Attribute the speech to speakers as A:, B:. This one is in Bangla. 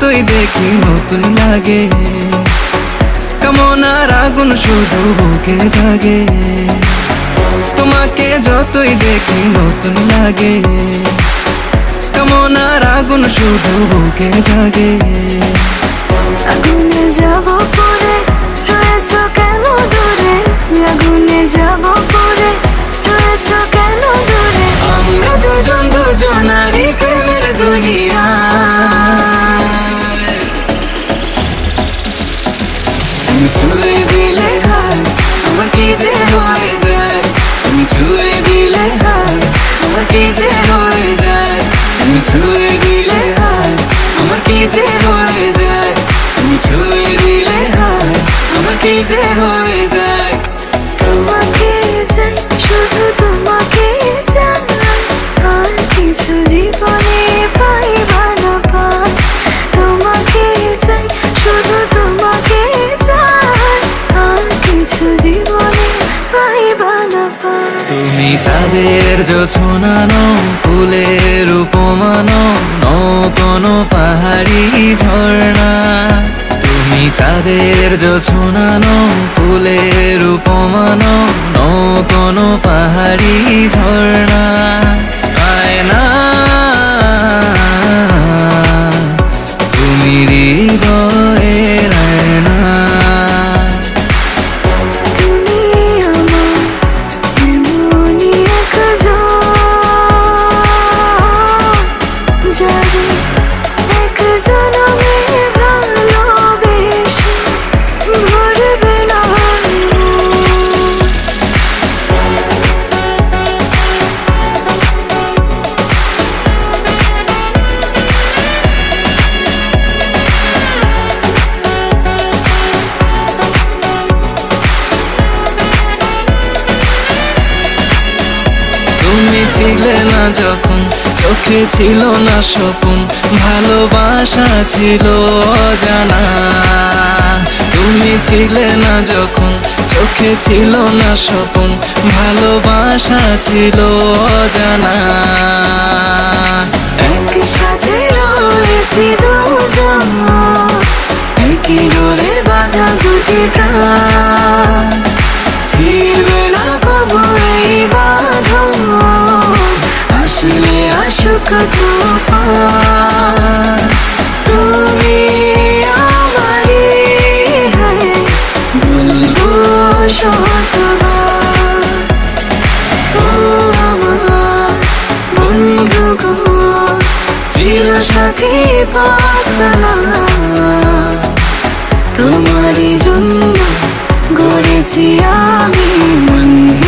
A: যতই দেখি নতুন লাগে, কামনার আগুন শুধু বুকে জাগে। তোমাকে যতই দেখি নতুন লাগে, কামনার আগুন শুধু বুকে জাগে।
B: আগুনে যাব পরে রয়েছ কেন দূরে, আগুনে যাব পরে রয়েছ কেন দূরে।
A: আমরা দুজন দুজনারই প্রেমের দুনিয়া। তুমি ছুঁয়ে দিলে হায় আমার কি যে হয়ে যায়, তুমি ছুঁয়ে দিলে হায় আমার কি যে হয়ে যায়, তুমি ছুঁয়ে দিলে হায় আমার কি যে হয়ে যায়, তুমি ছুঁয়ে দিলে হায় আমার কি যে হয়ে যায়।
B: তোমাকে চাই, শুধু তোমাকে চাই, আর কিছু জীবনে পাইবা না পাই। তোমাকে চাই, শুধু তোমাকে চাই, আর কিছু জীবনে পাইবা না পাই।
A: তুমি চাঁদের জোছনানো ফুলের উপমানো, নও কোনো পাহাড়ি ঝর্ণা। তুমি চাঁদের জোছনানো ফুলের উপমানো, নও কোনো পাহাড়ি ঝর্ণা। আয়না তুমি হৃদয়ের আয়না।
B: তুমি আমার এমনই একজন, যারে এক জনমে ভালোবেসে ভরবে না মন।
A: তুমি ছিলে না যখন চোখে ছিল না স্বপন, ভালোবাসা ছিল অজানা। তুমি ছিলে না যখন চোখে ছিল না স্বপন, ভালোবাসা ছিল অজানা।
B: একসাথে রয়েছি দুজন, একই ডোরে বাঁধা দুটি প্রাণ। ছিড়বে না কবু এই বাঁধন, আসলে আসুক তুফান। তুমি আমারই হয়ে বলবো শতবার, ও আমার বন্ধু গো, চিরসাথী পথ চলা। তোমারই জন্য গড়েছি আমি মঞ্জিল।